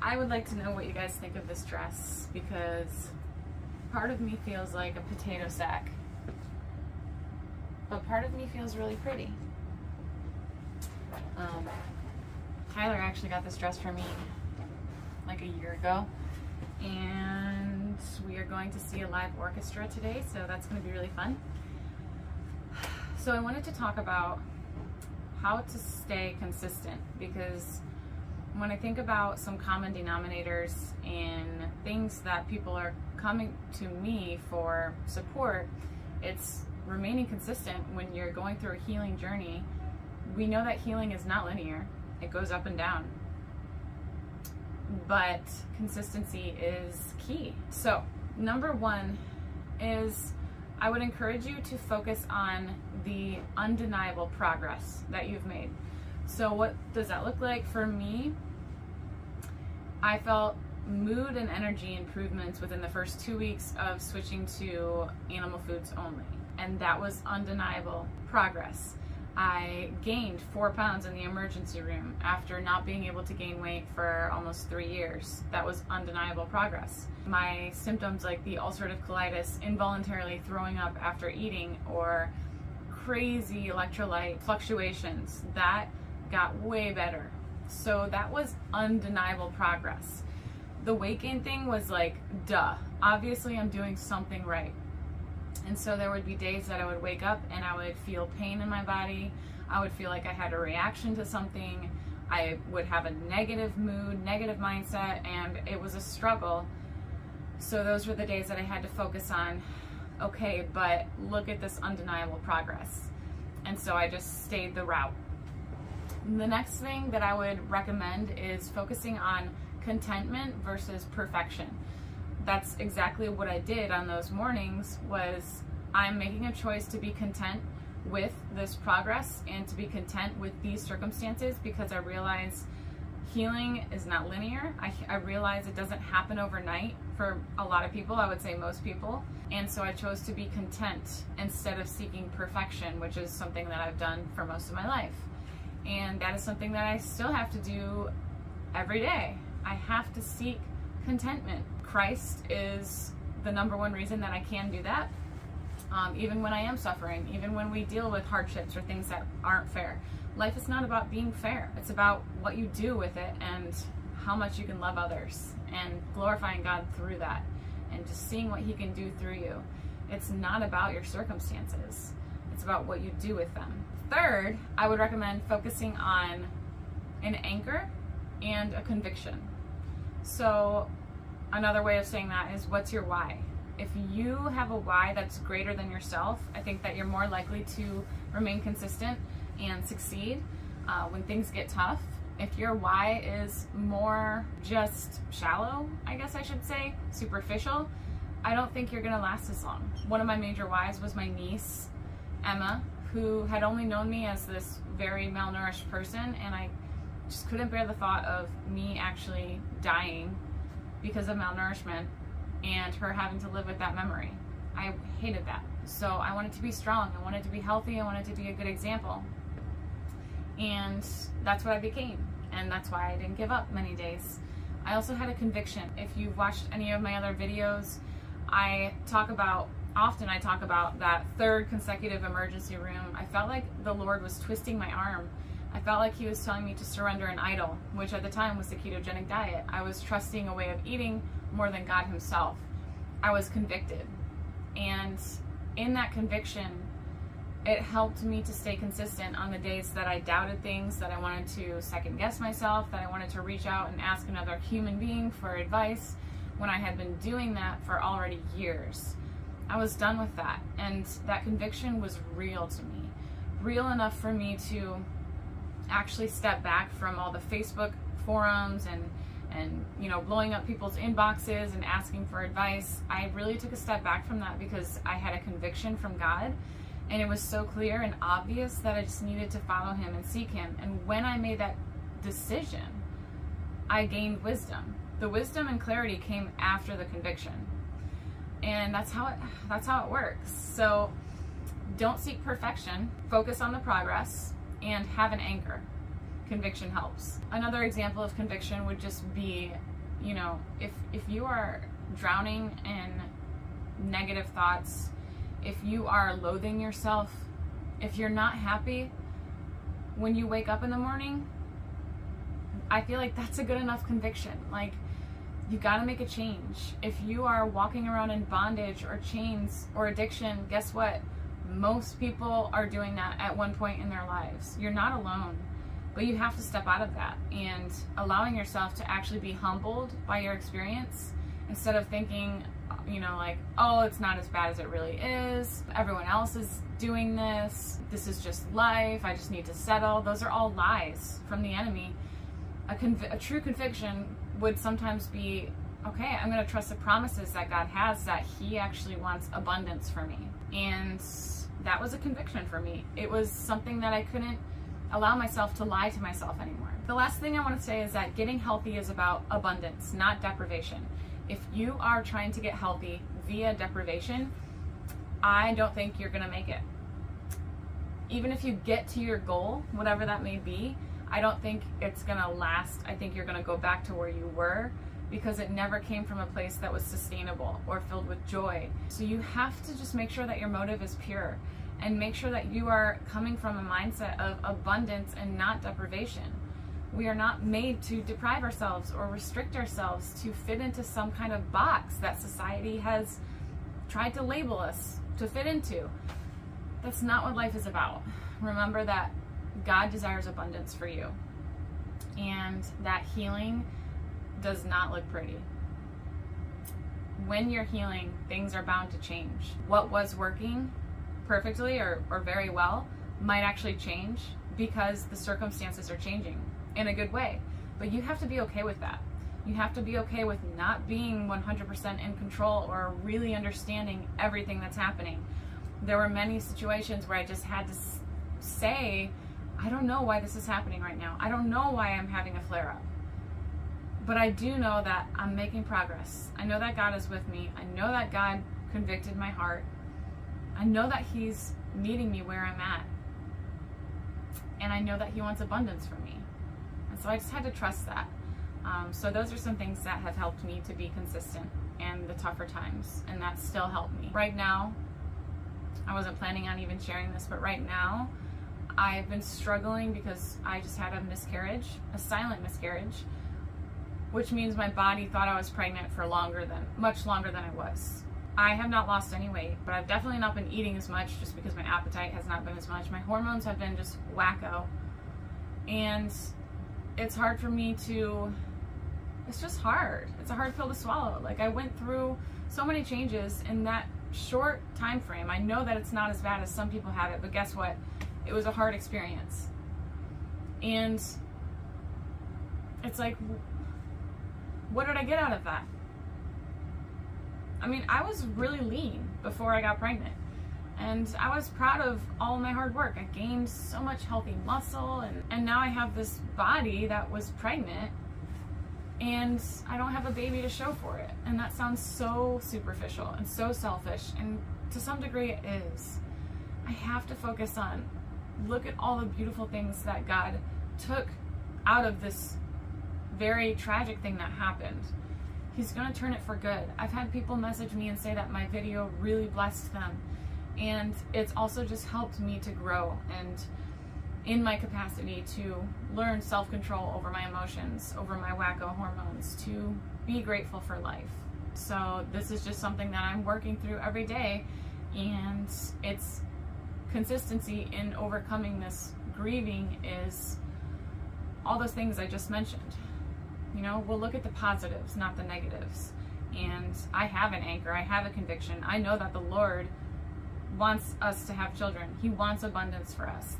I would like to know what you guys think of this dress, because part of me feels like a potato sack, but part of me feels really pretty. Tyler actually got this dress for me like a year ago, and we are going to see a live orchestra today, so that's going to be really fun. So I wanted to talk about how to stay consistent, because when I think about some common denominators in things that people are coming to me for support, it's remaining consistent when you're going through a healing journey. We know that healing is not linear. It goes up and down. But consistency is key. So, number one is I would encourage you to focus on the undeniable progress that you've made. So what does that look like for me? I felt mood and energy improvements within the first 2 weeks of switching to animal foods only. And that was undeniable progress. I gained 4 pounds in the emergency room after not being able to gain weight for almost 3 years. That was undeniable progress. My symptoms like the ulcerative colitis, involuntarily throwing up after eating, or crazy electrolyte fluctuations, that got way better. So that was undeniable progress. The weight gain thing was like, duh. Obviously I'm doing something right. And so there would be days that I would wake up and I would feel pain in my body. I would feel like I had a reaction to something. I would have a negative mood, negative mindset, and it was a struggle. So those were the days that I had to focus on, okay, but look at this undeniable progress. And so I just stayed the route. The next thing that I would recommend is focusing on contentment versus perfection. That's exactly what I did on those mornings. Was I'm making a choice to be content with this progress and to be content with these circumstances, because I realize healing is not linear. I realize it doesn't happen overnight for a lot of people, I would say most people. And so I chose to be content instead of seeking perfection, which is something that I've done for most of my life. And that is something that I still have to do every day. I have to seek contentment. Christ is the #1 reason that I can do that. Even when I am suffering, even when we deal with hardships or things that aren't fair. Life is not about being fair. It's about what you do with it and how much you can love others and glorifying God through that and just seeing what He can do through you. It's not about your circumstances. It's about what you do with them. Third, I would recommend focusing on an anchor and a conviction. So another way of saying that is, what's your why? If you have a why that's greater than yourself, I think that you're more likely to remain consistent and succeed when things get tough. If your why is more just shallow, I guess I should say, superficial, I don't think you're gonna last as long. One of my major whys was my niece, Emma, who had only known me as this very malnourished person, and I just couldn't bear the thought of me actually dying because of malnourishment and her having to live with that memory. I hated that. So I wanted to be strong, I wanted to be healthy, I wanted to be a good example. And that's what I became, and that's why I didn't give up many days. I also had a conviction. If you've watched any of my other videos, I talk about that 3rd consecutive emergency room. I felt like the Lord was twisting my arm. I felt like He was telling me to surrender an idol, which at the time was the ketogenic diet. I was trusting a way of eating more than God Himself. I was convicted. And in that conviction, it helped me to stay consistent on the days that I doubted things, that I wanted to second guess myself, that I wanted to reach out and ask another human being for advice, when I had been doing that for already years. I was done with that, and that conviction was real to me. Real enough for me to actually step back from all the Facebook forums and you know, blowing up people's inboxes and asking for advice. I really took a step back from that because I had a conviction from God, and it was so clear and obvious that I just needed to follow Him and seek Him. And when I made that decision, I gained wisdom. The wisdom and clarity came after the conviction. And that's how it works. So don't seek perfection, focus on the progress, and have an anchor. Conviction helps. Another example of conviction would just be You know, if you are drowning in negative thoughts, if you are loathing yourself, if you're not happy when you wake up in the morning, I feel like that's a good enough conviction. Like, you gotta make a change. If you are walking around in bondage or chains or addiction, guess what? Most people are doing that at one point in their lives. You're not alone, but you have to step out of that and allowing yourself to actually be humbled by your experience instead of thinking, you know, like, oh, it's not as bad as it really is. Everyone else is doing this. This is just life. I just need to settle. Those are all lies from the enemy. A true conviction would sometimes be, okay, I'm going to trust the promises that God has, that He actually wants abundance for me. And that was a conviction for me. It was something that I couldn't allow myself to lie to myself anymore. The last thing I want to say is that getting healthy is about abundance, not deprivation. If you are trying to get healthy via deprivation, I don't think you're going to make it. Even if you get to your goal, whatever that may be, I don't think it's going to last. I think you're going to go back to where you were because it never came from a place that was sustainable or filled with joy. So you have to just make sure that your motive is pure and make sure that you are coming from a mindset of abundance and not deprivation. We are not made to deprive ourselves or restrict ourselves to fit into some kind of box that society has tried to label us to fit into. That's not what life is about. Remember that God desires abundance for you, and that healing does not look pretty. When you're healing, things are bound to change. What was working perfectly or very well might actually change because the circumstances are changing in a good way. But you have to be okay with that. You have to be okay with not being 100% in control or really understanding everything that's happening. There were many situations where I just had to say, I don't know why this is happening right now. I don't know why I'm having a flare-up. But I do know that I'm making progress. I know that God is with me. I know that God convicted my heart. I know that He's meeting me where I'm at. And I know that He wants abundance for me. And so I just had to trust that. So those are some things that have helped me to be consistent in the tougher times. And that still helped me. Right now, I wasn't planning on even sharing this, but right now, I've been struggling because I just had a miscarriage, a silent miscarriage, which means my body thought I was pregnant for much longer than I was. I have not lost any weight, but I've definitely not been eating as much just because my appetite has not been as much. My hormones have been just wacko. And it's hard for me it's just hard. It's a hard pill to swallow. Like, I went through so many changes in that short time frame. I know that it's not as bad as some people have it, but guess what? It was a hard experience. And it's like, what did I get out of that? I mean, I was really lean before I got pregnant. And I was proud of all my hard work. I gained so much healthy muscle, and now I have this body that was pregnant, and I don't have a baby to show for it. And that sounds so superficial and so selfish, and to some degree it is. I have to focus on, look at all the beautiful things that God took out of this very tragic thing that happened. He's going to turn it for good. I've had people message me and say that my video really blessed them. And it's also just helped me to grow and in my capacity to learn self-control over my emotions, over my wacko hormones, to be grateful for life. So this is just something that I'm working through every day, and it's consistency in overcoming this grieving is all those things I just mentioned. You know, we'll look at the positives, not the negatives. And I have an anchor, I have a conviction. I know that the Lord wants us to have children. He wants abundance for us.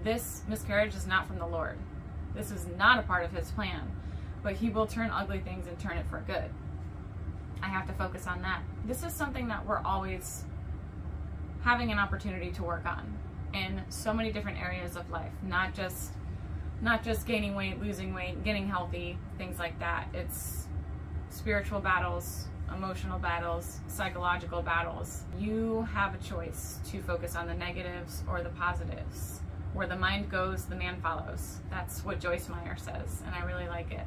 This miscarriage is not from the Lord. This is not a part of His plan, but He will turn ugly things and turn it for good. I have to focus on that. This is something that we're always having an opportunity to work on in so many different areas of life, not just gaining weight, losing weight, getting healthy, things like that. It's spiritual battles, emotional battles, psychological battles. You have a choice to focus on the negatives or the positives. Where the mind goes, the man follows. That's what Joyce Meyer says, and I really like it.